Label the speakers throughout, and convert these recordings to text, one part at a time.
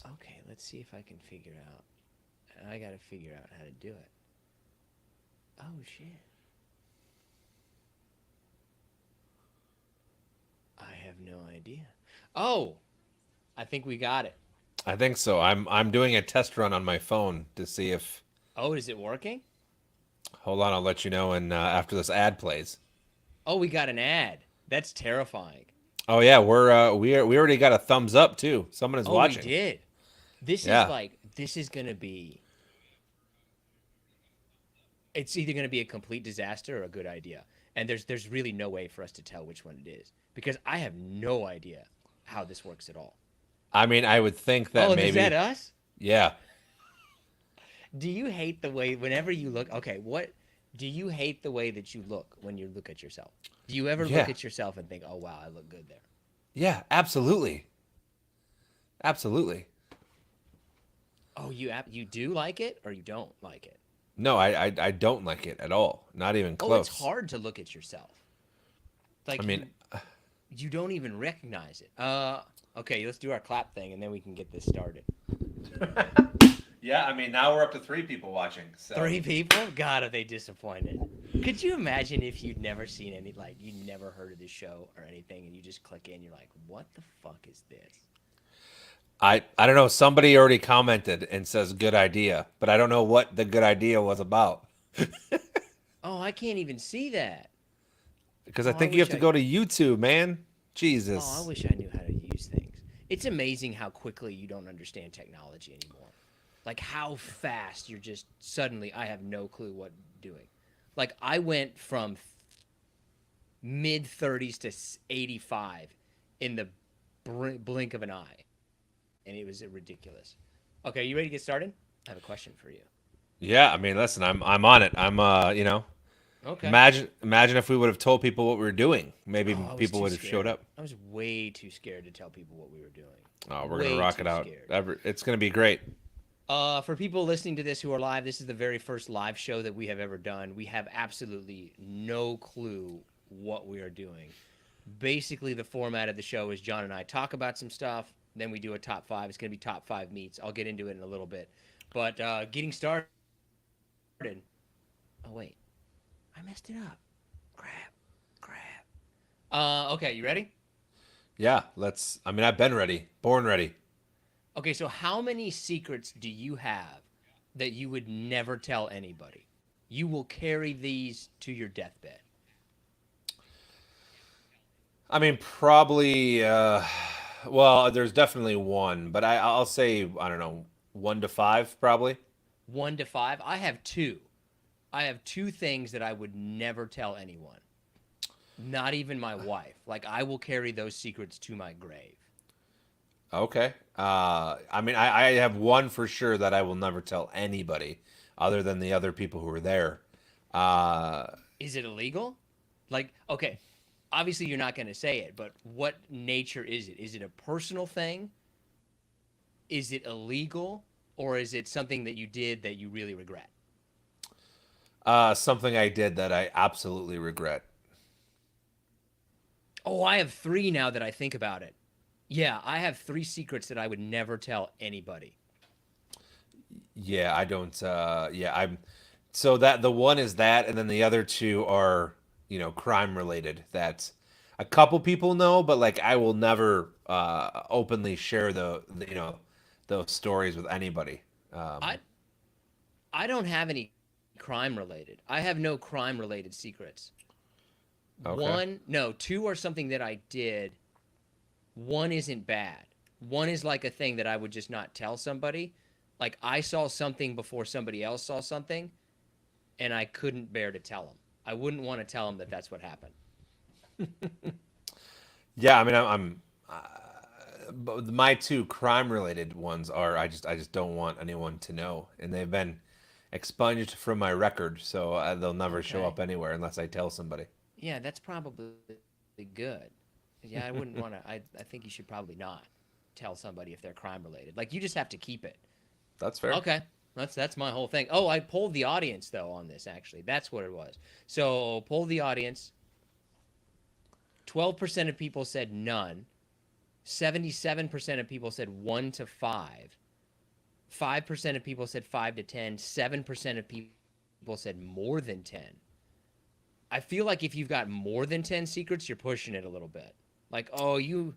Speaker 1: Okay, let's see if I can figure out. I gotta figure out how to do it. Oh shit. I have no idea. Oh, I think we got it.
Speaker 2: I think so. I'm doing a test run on my phone to see if.
Speaker 1: Oh, is it working?
Speaker 2: Hold on, I'll let you know. And after this ad plays.
Speaker 1: Oh, we got an ad. That's terrifying.
Speaker 2: Oh yeah, we already got a thumbs up too. Someone is
Speaker 1: Oh, we
Speaker 2: watching.
Speaker 1: did.
Speaker 2: Yeah.
Speaker 1: This is gonna be. It's either gonna be a complete disaster or a good idea, and there's really no way for us to tell which one it is because I have no idea how this works at all.
Speaker 2: I mean, I would think that
Speaker 1: Oh, is that
Speaker 2: maybe.
Speaker 1: us?
Speaker 2: Yeah.
Speaker 1: Do you hate the way whenever you look? Okay, what do you hate the way that you look when you look at yourself? Do you ever look
Speaker 2: Yeah.
Speaker 1: at yourself and think, "Oh wow, I look good there"?
Speaker 2: Yeah. Absolutely. Absolutely.
Speaker 1: Oh, you do like it or you don't like it?
Speaker 2: No, I don't like it at all. Not even
Speaker 1: Oh, it's
Speaker 2: close.
Speaker 1: hard to look at yourself.
Speaker 2: I
Speaker 1: Like
Speaker 2: mean,
Speaker 1: you don't even recognize it. Okay, let's do our clap thing and then we can get this started.
Speaker 2: yeah, I mean, now we're up to 3 people watching. So,
Speaker 1: 3 people? God, are they disappointed? Could you imagine if you'd never seen any, like, you never heard of this show or anything, and you just click in, you're like, what the fuck is this?
Speaker 2: I don't know. Somebody already commented and says good idea, but I don't know what the good idea was about
Speaker 1: Oh, I can't even see that.
Speaker 2: because I
Speaker 1: Oh, I
Speaker 2: think you have
Speaker 1: wish
Speaker 2: to
Speaker 1: I.
Speaker 2: go to YouTube, man.
Speaker 1: Oh, I
Speaker 2: Jesus.
Speaker 1: wish I knew how to use things. It's amazing how quickly you don't understand technology anymore. Like how fast you're just suddenly. I have no clue what doing. Like I went from mid 30s to 85 in the blink of an eye, and it was ridiculous. Okay, you ready to get started? I have a question for you.
Speaker 2: Yeah, I mean, listen, I'm on it.
Speaker 1: Okay.
Speaker 2: imagine if we would have told people what we were doing. Maybe
Speaker 1: Oh, I was
Speaker 2: people
Speaker 1: too
Speaker 2: would have showed
Speaker 1: scared.
Speaker 2: up.
Speaker 1: I was way too scared to tell people what we were doing.
Speaker 2: Oh, we're gonna
Speaker 1: Way
Speaker 2: rock
Speaker 1: too
Speaker 2: it out.
Speaker 1: scared.
Speaker 2: It's gonna be great.
Speaker 1: For people listening to this who are live, this is the very first live show that we have ever done. We have absolutely no clue what we are doing. Basically, the format of the show is John and I talk about some stuff, then we do a top five. It's going to be top five meets. I'll get into it in a little bit. But getting started. Oh, wait. I messed it up. Crap. Crap. Okay, you ready?
Speaker 2: Yeah, let's. I mean, I've been ready, born ready.
Speaker 1: Okay, so how many secrets do you have that you would never tell anybody? You will carry these to your deathbed.
Speaker 2: I mean, probably. Well, there's definitely one, but I'll say I don't know, 1 to 5 probably.
Speaker 1: 1 to 5. I have two. I have two things that I would never tell anyone, not even my wife. Like, I will carry those secrets to my grave.
Speaker 2: Okay. I mean, I have one for sure that I will never tell anybody, other than the other people who were there. Uh,
Speaker 1: Is it illegal? Like, okay, obviously you're not going to say it, but what nature is it? Is it a personal thing? Is it illegal? Or is it something that you did that you really regret?
Speaker 2: something I did that I absolutely regret.
Speaker 1: Oh, I have three now that I think about it. Yeah, I have three secrets that I would never tell anybody.
Speaker 2: Yeah, I don't. Yeah, I'm. So that the one is that, and then the other two are crime related. That a couple people know, but like I will never openly share those stories with anybody.
Speaker 1: I I don't have any crime related. I have no crime related secrets.
Speaker 2: Okay.
Speaker 1: One, no, two are something that I did. One isn't bad. One is like a thing that I would just not tell somebody. Like I saw something before somebody else saw something, and I couldn't bear to tell them. I wouldn't want to tell them that that's what happened.
Speaker 2: Yeah, I mean, but my two crime related ones are I just don't want anyone to know, and they've been expunged from my record, so they'll never show
Speaker 1: Okay.
Speaker 2: up anywhere unless I tell somebody.
Speaker 1: Yeah, that's probably good. Yeah, I wouldn't want to. I think you should probably not tell somebody if they're crime related. Like you just have to keep it.
Speaker 2: That's fair.
Speaker 1: Okay. That's my whole thing. Oh, I polled the audience though on this actually. That's what it was. So polled the audience. 12% of people said none. 77% of people said 1 to 5. 5% of people said 5 to 10. 7% of people said more than 10. I feel like if you've got more than 10 secrets, you're pushing it a little bit. Like, oh, you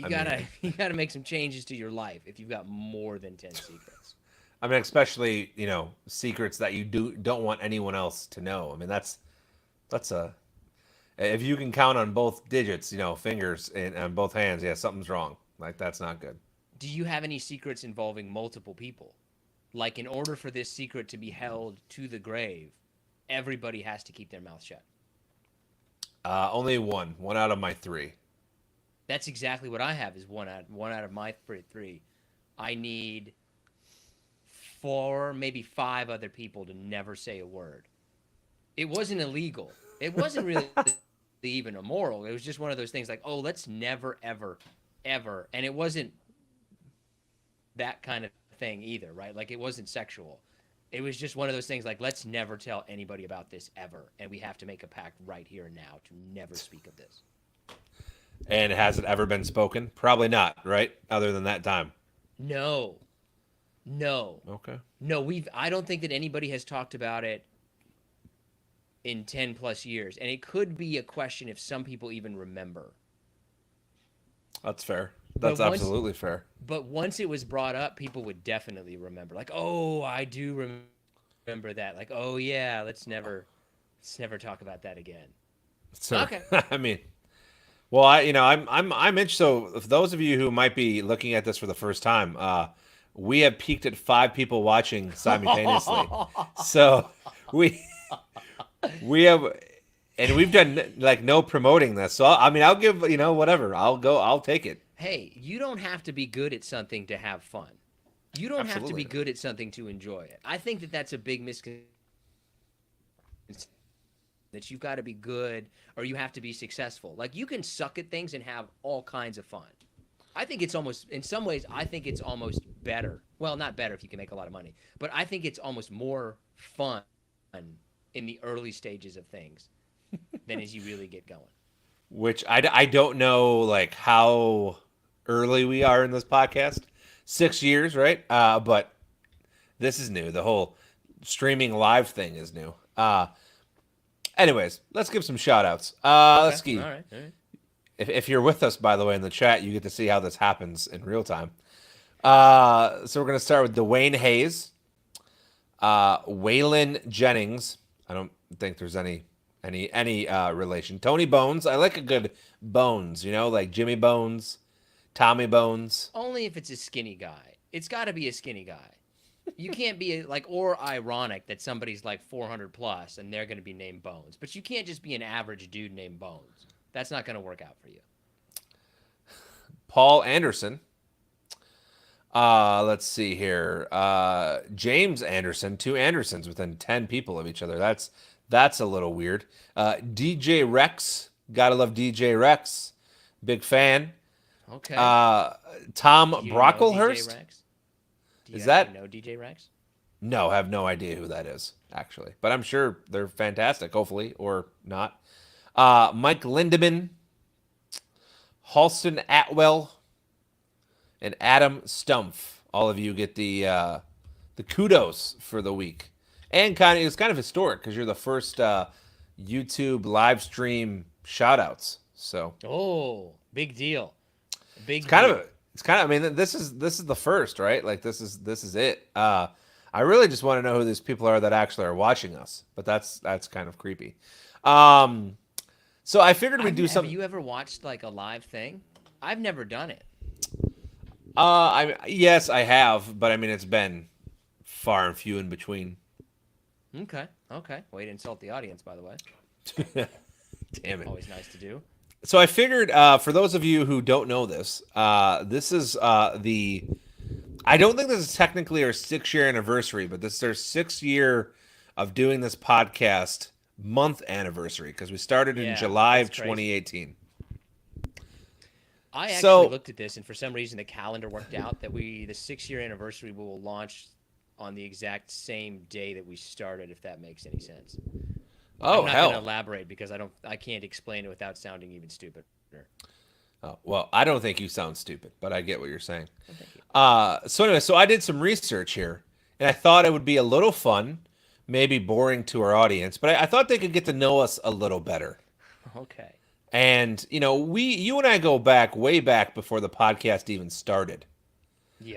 Speaker 2: I
Speaker 1: gotta
Speaker 2: mean,
Speaker 1: you gotta make some changes to your life if you've got more than 10 secrets.
Speaker 2: I mean, especially secrets that you don't want anyone else to know. I mean, that's a if you can count on both digits, fingers and on both hands, yeah, something's wrong. Like that's not good.
Speaker 1: Do you have any secrets involving multiple people? Like, in order for this secret to be held to the grave, everybody has to keep their mouth shut.
Speaker 2: Only one out of my three.
Speaker 1: That's exactly what I have. Is one out of my three. I need 4, maybe 5 other people to never say a word. It wasn't illegal. It wasn't really even immoral. It was just one of those things like, oh, let's never, ever, ever. And it wasn't that kind of thing either, right? Like, it wasn't sexual. It was just one of those things like, let's never tell anybody about this ever. And we have to make a pact right here and now to never speak of this.
Speaker 2: And has it ever been spoken? Probably not, right? Other than that time.
Speaker 1: No.
Speaker 2: Okay.
Speaker 1: No, I don't think that anybody has talked about it in 10 plus years. And it could be a question if some people even remember.
Speaker 2: That's fair. That's absolutely fair.
Speaker 1: But once it was brought up, people would definitely remember. Like, oh, I do remember that. Like, oh yeah, let's never talk about that again.
Speaker 2: So,
Speaker 1: Okay.
Speaker 2: I mean, well, I'm interested. So, if those of you who might be looking at this for the first time, we have peaked at 5 people watching simultaneously. So we have, and we've done like no promoting this. So I'll give whatever. I'll take it.
Speaker 1: Hey, you don't have to be good at something to have fun. You don't have to be good at something to enjoy it. I think that that's a big misconception. That you've got to be good or you have to be successful. Like, you can suck at things and have all kinds of fun. I think it's almost, in some ways, I think it's almost better. Well, not better if you can make a lot of money, but I think it's almost more fun in the early stages of things than as you really get going.
Speaker 2: Which I don't know like how early we are in this podcast. 6 years, right? But this is new. The whole streaming live thing is new. Anyways, let's give some shout outs. Let's see.
Speaker 1: All right.
Speaker 2: If you're with us, by the way, in the chat, you get to see how this happens in real time. So we're going to start with Dwayne Hayes, Waylon Jennings. I don't think there's any relation. Tony Bones. I like a good Bones, like Jimmy Bones, Tommy Bones.
Speaker 1: Only if it's a skinny guy. It's got to be a skinny guy. You can't be or ironic that somebody's like 400 plus and they're going to be named Bones. But you can't just be an average dude named Bones. That's not going to work out for you.
Speaker 2: Paul Anderson. Let's see here. James Anderson. 2 Andersons within 10 people of each other. That's a little weird. DJ Rex. Gotta love DJ Rex. Big fan.
Speaker 1: Okay.
Speaker 2: Tom Brocklehurst.
Speaker 1: Do you know DJ Rex?
Speaker 2: No, I have no idea who that is, actually. But I'm sure they're fantastic, hopefully, or not. Mike Lindemann, Halston Atwell, and Adam Stumpf. All of you get the kudos for the week. And it's kind of historic because you're the first YouTube live stream shout-outs. So.
Speaker 1: Oh, big deal.
Speaker 2: It's kind of. I mean, this is the first, right? Like this is it. I really just want to know who these people are that actually are watching us, but that's kind of creepy. So I figured we'd do something.
Speaker 1: Have you ever watched like a live thing? I've never done it.
Speaker 2: Yes, I have, but I mean, it's been far and few in between.
Speaker 1: Okay. Way to insult the audience, by the way.
Speaker 2: Damn it.
Speaker 1: Always nice to do.
Speaker 2: So I figured, for those of you who don't know this, this is I don't think this is technically our 6-year anniversary, but this is our 6th year of doing this podcast month anniversary because we started in July of 2018.
Speaker 1: I actually looked at this, and for some reason the calendar worked out that the 6-year anniversary will launch on the exact same day that we started, if that makes any sense.
Speaker 2: Oh,
Speaker 1: I'm not going to elaborate because I can't explain it without sounding even stupider.
Speaker 2: Oh, well, I don't think you sound stupid, but I get what you're saying.
Speaker 1: Well, thank you.
Speaker 2: So anyway, so I did some research here, and I thought it would be a little fun, maybe boring to our audience, but I thought they could get to know us a little better.
Speaker 1: Okay.
Speaker 2: And you and I go back way back before the podcast even started.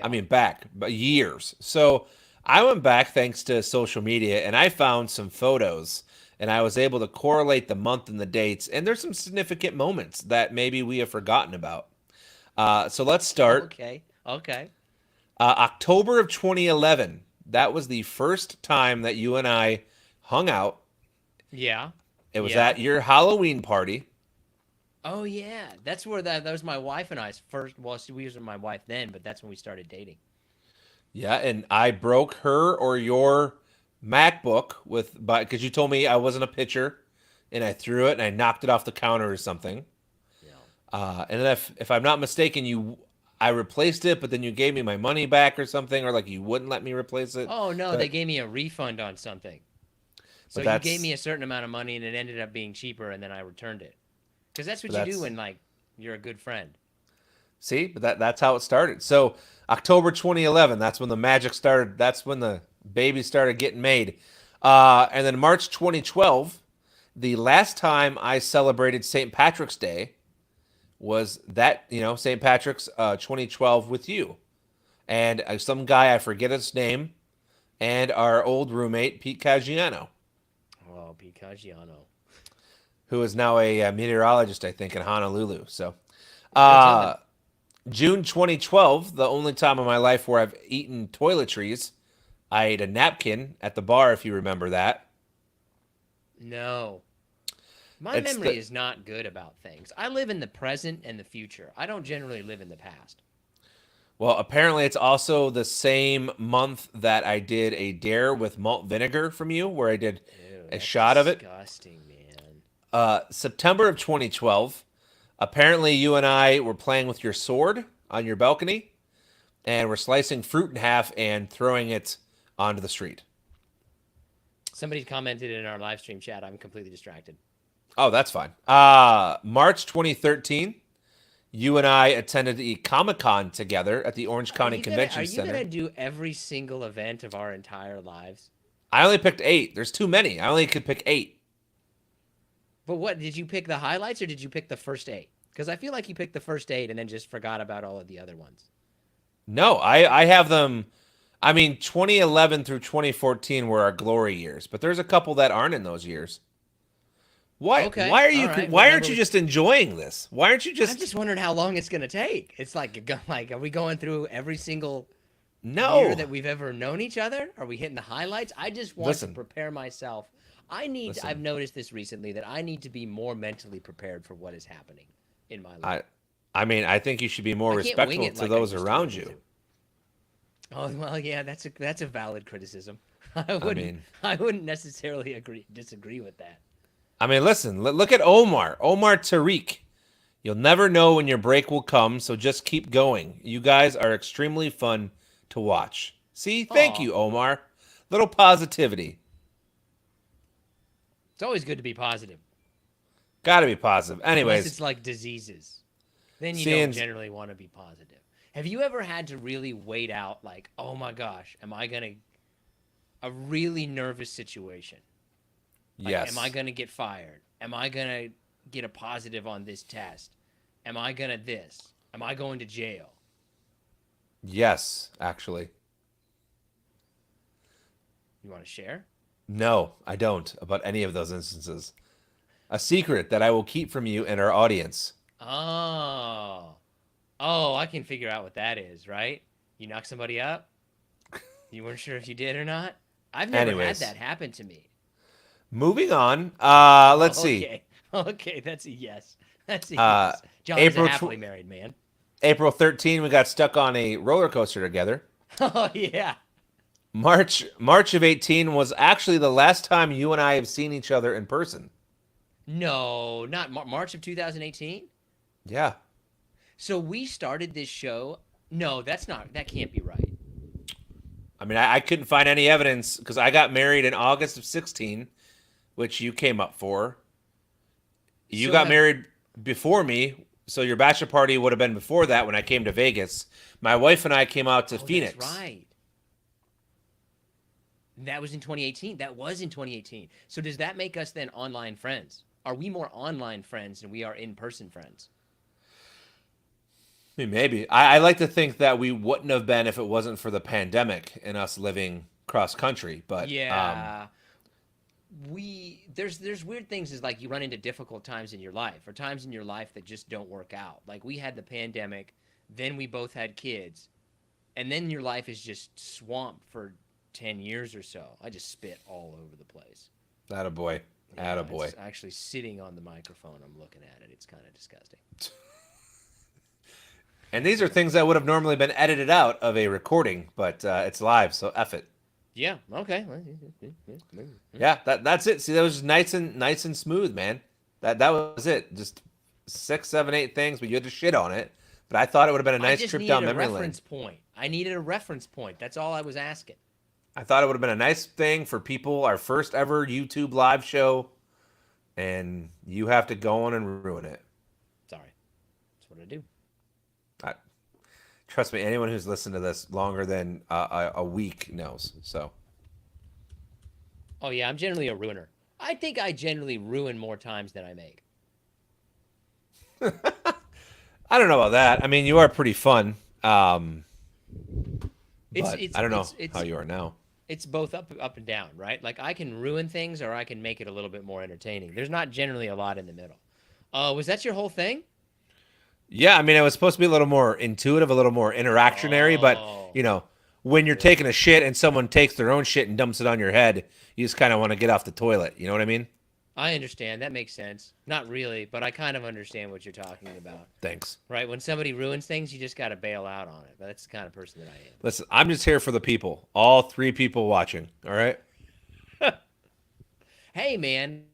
Speaker 2: I
Speaker 1: Yeah.
Speaker 2: mean, back but years. So I went back thanks to social media, and I found some photos, and I was able to correlate the month and the dates. And there's some significant moments that maybe we have forgotten about. So let's start.
Speaker 1: Okay. Okay.
Speaker 2: October of 2011. That was the first time that you and I hung out.
Speaker 1: Yeah.
Speaker 2: It was
Speaker 1: Yeah.
Speaker 2: at your Halloween party.
Speaker 1: Oh yeah, that's where that was my wife and I's first. Well, we was with my wife then, but that's when we started dating.
Speaker 2: Yeah, and I broke her or your MacBook because you told me I wasn't a pitcher, and I threw it and I knocked it off the counter or something.
Speaker 1: Yeah.
Speaker 2: And then if I'm not mistaken, I replaced it, but then you gave me my money back or something, or like you wouldn't let me replace it.
Speaker 1: Oh no, they
Speaker 2: But
Speaker 1: gave me a refund on something. So
Speaker 2: but
Speaker 1: you gave
Speaker 2: that's
Speaker 1: me a certain amount of money, and it ended up being cheaper, and then I returned it. Because that's
Speaker 2: but
Speaker 1: what you do
Speaker 2: that's
Speaker 1: when like you're a good friend.
Speaker 2: see, but that's how it started. So October 2011, that's when the magic started. That's when the baby started getting made. And then March 2012, the last time I celebrated St. Patrick's Day was that St. Patrick's 2012 with you and some guy I forget his name and our old roommate Pete Caggiano,
Speaker 1: Oh, Picaggiano.
Speaker 2: who is now a meteorologist I think in Honolulu. So.
Speaker 1: Go tell him.
Speaker 2: Uh, June 2012, the only time in my life where I've eaten toiletries. I ate a napkin at the bar, if you remember that.
Speaker 1: No. My
Speaker 2: It's
Speaker 1: memory
Speaker 2: the
Speaker 1: is not good about things. I live in the present and the future. I don't generally live in the past.
Speaker 2: well, apparently it's also the same month that I did a dare with malt vinegar from you, where I did
Speaker 1: Ew,
Speaker 2: a
Speaker 1: that's
Speaker 2: shot of it.
Speaker 1: disgusting, man.
Speaker 2: September of 2012. Apparently, you and I were playing with your sword on your balcony, and we're slicing fruit in half and throwing it onto the street.
Speaker 1: Somebody commented in our live stream chat. I'm completely distracted.
Speaker 2: Oh, that's fine. March 2013, you and I attended the Comic-Con together at the Orange
Speaker 1: Are
Speaker 2: County
Speaker 1: you gonna are
Speaker 2: Convention
Speaker 1: you gonna
Speaker 2: Center.
Speaker 1: do every single event of our entire lives?
Speaker 2: I only picked 8. There's too many. I only could pick 8.
Speaker 1: But what did you pick the highlights or did you pick the first 8? Because I feel like you picked the first 8 and then just forgot about all of the other ones.
Speaker 2: No, I have them. I mean, 2011 through 2014 were our glory years, but there's a couple that aren't in those years. Why?
Speaker 1: Okay,
Speaker 2: Why are
Speaker 1: all
Speaker 2: you?
Speaker 1: right. What
Speaker 2: Why aren't
Speaker 1: number
Speaker 2: you
Speaker 1: was?
Speaker 2: just enjoying this? Why aren't you
Speaker 1: I'm
Speaker 2: just?
Speaker 1: just wondering how long it's gonna take. It's like, are we going through every single year
Speaker 2: No.
Speaker 1: that we've ever known each other? Are we hitting the highlights? I just want to
Speaker 2: Listen,
Speaker 1: prepare myself. I've
Speaker 2: listen.
Speaker 1: noticed this recently that I need to be more mentally prepared for what is happening in my life.
Speaker 2: I, I mean, I think you should be more
Speaker 1: I can't wing
Speaker 2: respectful
Speaker 1: it
Speaker 2: to
Speaker 1: like I
Speaker 2: those
Speaker 1: used to
Speaker 2: around
Speaker 1: able
Speaker 2: you.
Speaker 1: to. Oh well, yeah, that's a valid criticism. I
Speaker 2: I
Speaker 1: wouldn't
Speaker 2: mean,
Speaker 1: I wouldn't necessarily disagree with that.
Speaker 2: listen. Look at Omar. Omar Tariq. You'll never know when your break will come, so just keep going. You guys are extremely fun to watch. See, thank
Speaker 1: Aw,
Speaker 2: you, Omar. Little positivity.
Speaker 1: it's always good to be positive,
Speaker 2: Got to be positive.
Speaker 1: unless
Speaker 2: Anyways,
Speaker 1: it's like diseases. Then you don't
Speaker 2: seeing
Speaker 1: generally want to be positive. Have you ever had to really wait out, like, oh my gosh, am I gonna a really nervous situation? Like, am I
Speaker 2: yes,
Speaker 1: gonna get fired? Am I gonna get a positive on this test? Am I gonna this? Am I going to jail?
Speaker 2: yes, actually,
Speaker 1: You want to share?
Speaker 2: no, I don't about any of those instances. A secret that I will keep from you and our audience.
Speaker 1: Oh. Oh, I can figure out what that is, right? You knock somebody up? You weren't sure if you did or not? I've never had
Speaker 2: Anyways,
Speaker 1: that happen to me.
Speaker 2: moving on. Let's see.
Speaker 1: Okay. Okay, that's a yes. That's a
Speaker 2: Uh,
Speaker 1: yes. John's a
Speaker 2: April
Speaker 1: happily married man.
Speaker 2: April 13, we got stuck on a roller coaster together.
Speaker 1: Oh, yeah.
Speaker 2: March of 18 was actually the last time you and I have seen each other in person.
Speaker 1: No, not March of 2018.
Speaker 2: Yeah.
Speaker 1: So we started this show. No, that can't be right.
Speaker 2: I mean, I couldn't find any evidence because I got married in August of 16, which you came up for. You
Speaker 1: So
Speaker 2: got
Speaker 1: have
Speaker 2: married before me, So your bachelor party would have been before that when I came to Vegas. My wife and I came out to Phoenix.
Speaker 1: That's right. That was in 2018. That was in 2018. So does that make us then online friends? Are we more online friends than we are in-person friends?
Speaker 2: I mean, maybe. I like to think that we wouldn't have been if it wasn't for the pandemic and us living cross country. But
Speaker 1: Yeah. There's weird things is like you run into difficult times in your life or times in your life that just don't work out. Like we had the pandemic, then we both had kids, and then your life is just swamped for 10 years or so. I just spit all over the place.
Speaker 2: attaboy.
Speaker 1: Yeah,
Speaker 2: Attaboy.
Speaker 1: it's actually sitting on the microphone. I'm looking at it. It's kind of disgusting.
Speaker 2: And these are things that would have normally been edited out of a recording, but it's live, so F it.
Speaker 1: Yeah. Okay.
Speaker 2: Yeah, that's it. See, that was nice and smooth, man. That was it. Just 6, 7, 8 things, but you had to shit on it. But I thought it would have been a nice trip down memory lane.
Speaker 1: Reference point. I needed a reference point. That's all I was asking.
Speaker 2: I thought it would have been a nice thing for people, our first ever YouTube live show, and you have to go on and ruin it.
Speaker 1: Sorry. That's what I do.
Speaker 2: Trust me, anyone who's listened to this longer than a week knows. So.
Speaker 1: Oh yeah, I'm generally a ruiner. I think I generally ruin more times than I make.
Speaker 2: I don't know about that. I mean, you are pretty fun. But I don't know how you are now.
Speaker 1: It's both up and down, right? Like I can ruin things or I can make it a little bit more entertaining. There's not generally a lot in the middle. Was that your whole thing?
Speaker 2: Yeah, I mean, it was supposed to be a little more intuitive, a little more interactionary, but, you know, when you're taking a shit and someone takes their own shit and dumps it on your head, you just kind of want to get off the toilet. You know what I mean?
Speaker 1: I understand. That makes sense. Not really, but I kind of understand what you're talking about.
Speaker 2: Thanks.
Speaker 1: Right? When somebody ruins things, you just got to bail out on it. But that's the kind of person that I am.
Speaker 2: Listen, I'm just here for the people. All 3 people watching, all right?
Speaker 1: Hey, man,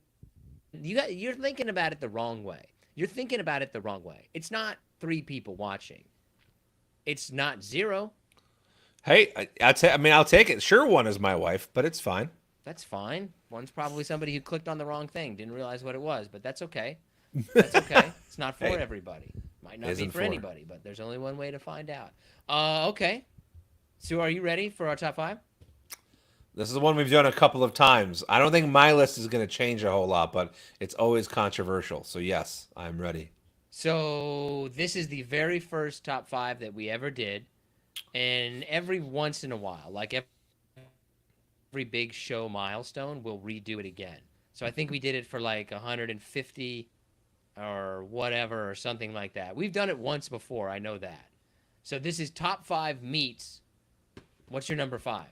Speaker 1: you're thinking about it the wrong way. You're thinking about it the wrong way. It's not 3 people watching. It's not 0.
Speaker 2: Hey, I'll take it. Sure, one is my wife, but it's fine.
Speaker 1: That's fine. One's probably somebody who clicked on the wrong thing, didn't realize what it was, but that's okay. That's okay. It's not for everybody. Might not be for anybody, but there's only one way to find out. Okay. So are you ready for our top 5?
Speaker 2: This is the one we've done a couple of times. I don't think my list is going to change a whole lot, but it's always controversial. So yes, I'm ready.
Speaker 1: So this is the very first top 5 that we ever did. And every once in a while, like every big show milestone, we'll redo it again. So I think we did it for like 150 or whatever or something like that. We've done it once before. I know that. So this is top 5 meats. What's your number 5?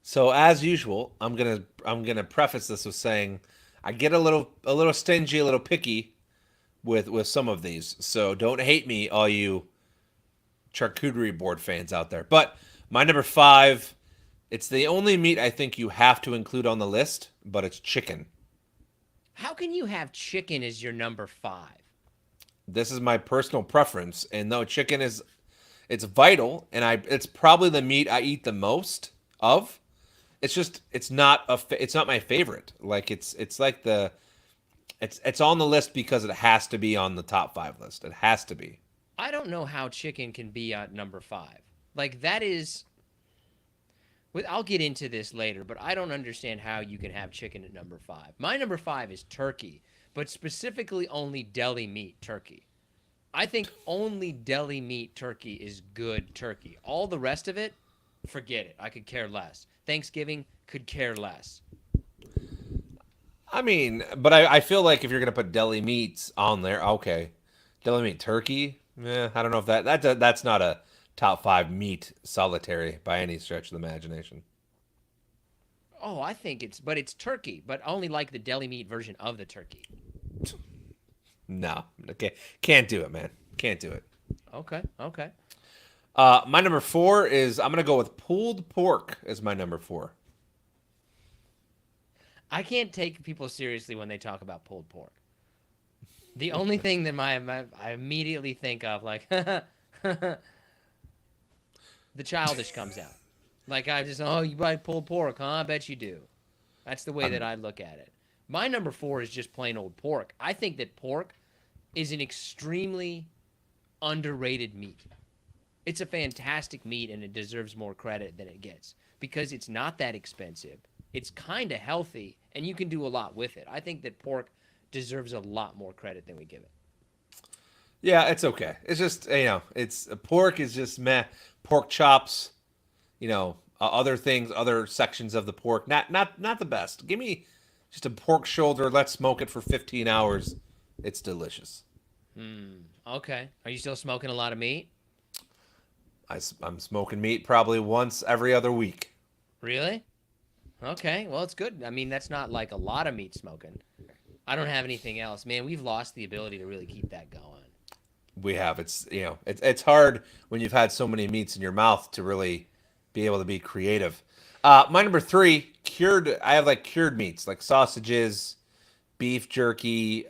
Speaker 2: So as usual, I'm gonna preface this with saying I get a little stingy, a little picky with some of these. So don't hate me, all you charcuterie board fans out there. But my number 5, it's the only meat I think you have to include on the list, but it's chicken.
Speaker 1: How can you have chicken as your number 5?
Speaker 2: This is my personal preference, and though chicken it's vital, and it's probably the meat I eat the most of. It's not my favorite. Like it's on the list because it has to be on the top 5 list. It has to be.
Speaker 1: I don't know how chicken can be at number 5. Like that is. I'll get into this later, but I don't understand how you can have chicken at number 5. My number 5 is turkey, but specifically only deli meat turkey. I think only deli meat turkey is good turkey. All the rest of it, forget it. I could care less. Thanksgiving, could care less.
Speaker 2: I mean, but I feel like if you're going to put deli meats on there, okay. Deli meat turkey? I don't know if that's not a top 5 meat solitary by any stretch of the imagination.
Speaker 1: Oh, I think it's turkey, but only like the deli meat version of the turkey.
Speaker 2: No, okay, can't do it, man. Can't do it.
Speaker 1: Okay.
Speaker 2: My number 4 is I'm gonna go with pulled pork as my number 4.
Speaker 1: I can't take people seriously when they talk about pulled pork. The only thing that I immediately think of, like, the childish comes out. Like, you buy pulled pork, huh? I bet you do. That's the way that I look at it. My number 4 is just plain old pork. I think that pork is an extremely underrated meat. It's a fantastic meat and it deserves more credit than it gets because it's not that expensive. It's kind of healthy and you can do a lot with it. I think that pork deserves a lot more credit than we give it.
Speaker 2: Yeah, it's okay. It's just it's pork is just meh. Pork chops, other things, other sections of the pork, not the best. Give me just a pork shoulder. Let's smoke it for 15 hours. It's delicious.
Speaker 1: Okay. Are you still smoking a lot of meat?
Speaker 2: I'm smoking meat probably once every other week.
Speaker 1: Really? Okay. Well, it's good. I mean, that's not like a lot of meat smoking. I don't have anything else. Man, we've lost the ability to really keep that going.
Speaker 2: We have it's hard when you've had so many meats in your mouth to really be able to be creative. My number three, cured. I have like cured meats, like sausages, beef jerky.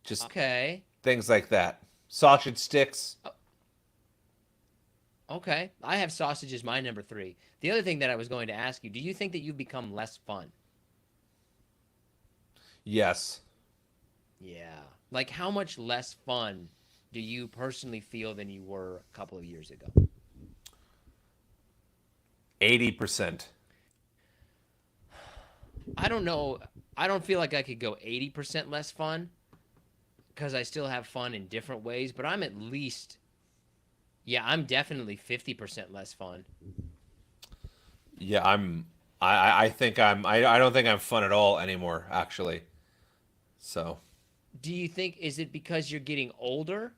Speaker 2: Just
Speaker 1: Okay.
Speaker 2: things like that. Sausage sticks.
Speaker 1: Okay. I have sausage as my number three. The other thing that I was going to ask you, do you think that you've become less fun?
Speaker 2: Yes.
Speaker 1: Yeah. Like, how much less fun do you personally feel than you were a couple of years ago?
Speaker 2: 80%.
Speaker 1: I don't know. I don't feel like I could go 80% less fun because I still have fun in different ways, but I'm at least, yeah, I'm definitely 50% less fun.
Speaker 2: Yeah, I think I don't think I'm fun at all anymore, actually. So
Speaker 1: Do you think, is it because you're getting older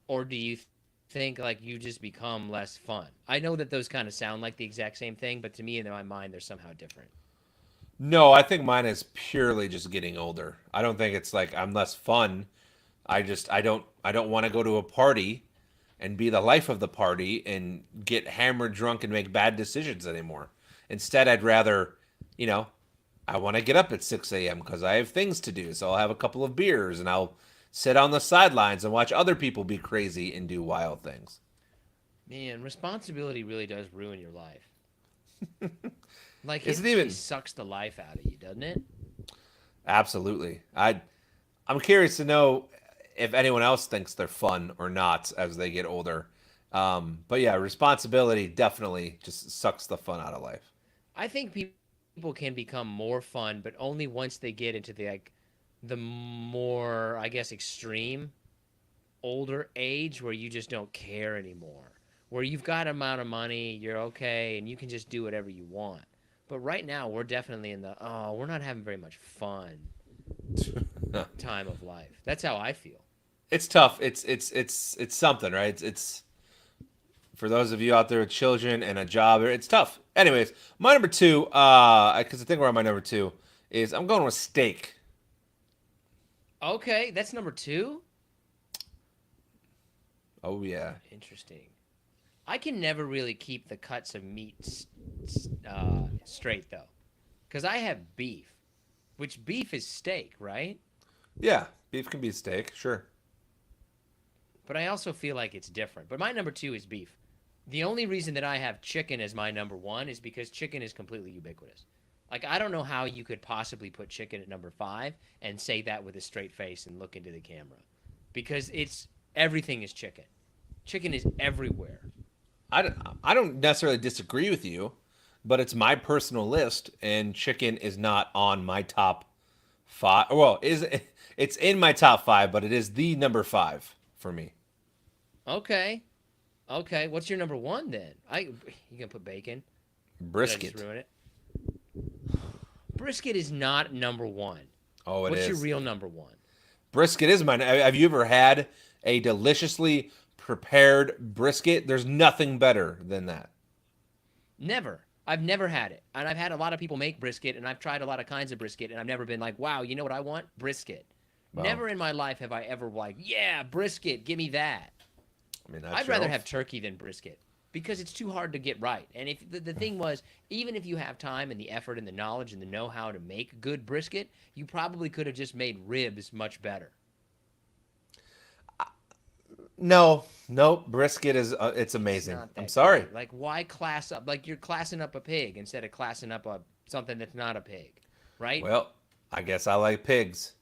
Speaker 1: or do you think like you just become less fun? I know that those kind of sound like the exact same thing, but to me in my mind, they're somehow different.
Speaker 2: no, I think mine is purely just getting older. I don't think it's like I'm less fun. I don't want to go to a party and be the life of the party and get hammered drunk and make bad decisions anymore. Instead, I'd rather, you know, I want to get up at 6 a.m. because I have things to do. So I'll have a couple of beers and I'll sit on the sidelines and watch other people be crazy and do wild things.
Speaker 1: Man, responsibility really does ruin your life. Like it
Speaker 2: Isn't
Speaker 1: really
Speaker 2: even
Speaker 1: sucks the life out of you, doesn't it?
Speaker 2: absolutely. I'm curious to know if anyone else thinks they're fun or not as they get older. But yeah, responsibility definitely just sucks the fun out of life.
Speaker 1: I think people can become more fun, but only once they get into the like the more, I guess, extreme older age where you just don't care anymore. Where you've got amount of money, you're okay, and you can just do whatever you want. But right now, we're definitely in the we're not having very much fun time of life. That's how I feel.
Speaker 2: It's tough. It's something, right? It's for those of you out there with children and a job. It's tough. Anyways, my number two, because I think we're on my number two, is I'm going with steak.
Speaker 1: Okay, that's number two.
Speaker 2: Oh yeah,
Speaker 1: Interesting. I can never really keep the cuts of meat straight though, because I have beef, which beef is steak, right?
Speaker 2: yeah. Beef can be steak, sure.
Speaker 1: But I also feel like it's different. But my number two is beef. The only reason that I have chicken as my number one is because chicken is completely ubiquitous. Like, I don't know how you could possibly put chicken at number five and say that with a straight face and look into the camera. Because it's everything is chicken. Chicken is everywhere.
Speaker 2: I don't necessarily disagree with you, but it's my personal list, and chicken is not on my top five. Well, is it's in my top five, but it is the number five for me.
Speaker 1: Okay. Okay. What's your number one then? You gonna put bacon? Did I just
Speaker 2: Brisket.
Speaker 1: ruin it? Brisket is not number one.
Speaker 2: Oh, it
Speaker 1: What's your
Speaker 2: is.
Speaker 1: real number one?
Speaker 2: Brisket is mine. Have you ever had a deliciously prepared brisket? There's nothing better than that.
Speaker 1: Never. I've never had it. And I've had a lot of people make brisket, and I've tried a lot of kinds of brisket, and I've never been like, wow, you know what I want? Brisket.
Speaker 2: Well,
Speaker 1: Never in my life have I ever like, yeah, brisket, give me that.
Speaker 2: I mean, that's
Speaker 1: I'd
Speaker 2: your
Speaker 1: rather
Speaker 2: own.
Speaker 1: have turkey than brisket because it's too hard to get right. And if the thing was, even if you have time and the effort and the knowledge and the know-how to make good brisket, you probably could have just made ribs much better.
Speaker 2: No, no, brisket is it's
Speaker 1: It's
Speaker 2: amazing.
Speaker 1: not
Speaker 2: I'm
Speaker 1: that
Speaker 2: sorry.
Speaker 1: great. Like, why class up? Like, you're classing up a pig instead of classing up a something that's not a pig, right?
Speaker 2: Well, I guess I like pigs.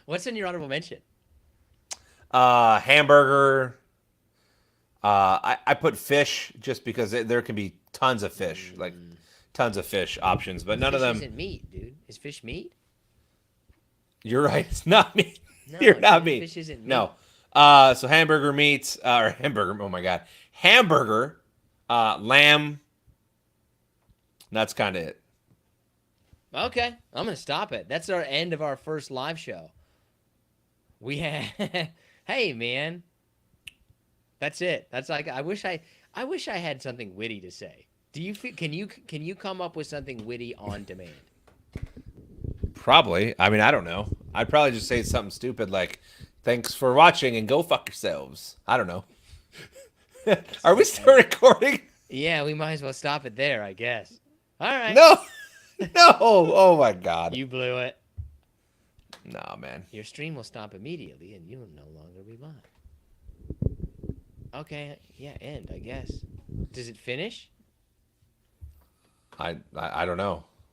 Speaker 1: What's in your honorable mention?
Speaker 2: Hamburger. I put fish just because there can be tons of fish, like tons of fish options, but none of
Speaker 1: Fish
Speaker 2: them.
Speaker 1: isn't meat, dude. Is fish meat?
Speaker 2: You're right. It's not meat.
Speaker 1: No,
Speaker 2: You're not
Speaker 1: dude,
Speaker 2: meat.
Speaker 1: fish isn't meat.
Speaker 2: No. So hamburger meats or hamburger. Oh my god, hamburger, lamb. That's kind of it.
Speaker 1: Okay, I'm gonna stop it. That's our end of our first live show. We had, hey man, that's it. That's like I wish I had something witty to say. Do you feel, can you come up with something witty on demand?
Speaker 2: Probably. I mean, I don't know. I'd probably just say something stupid like, "Thanks for watching and go fuck yourselves." I don't know. Are we still recording?
Speaker 1: Yeah, we might as well stop it there, I guess. All right.
Speaker 2: No. No. Oh my god.
Speaker 1: You blew it.
Speaker 2: Nah, man.
Speaker 1: Your stream will stop immediately, and you'll no longer be live. Okay. Yeah. End. I guess. Does it finish?
Speaker 2: I don't know.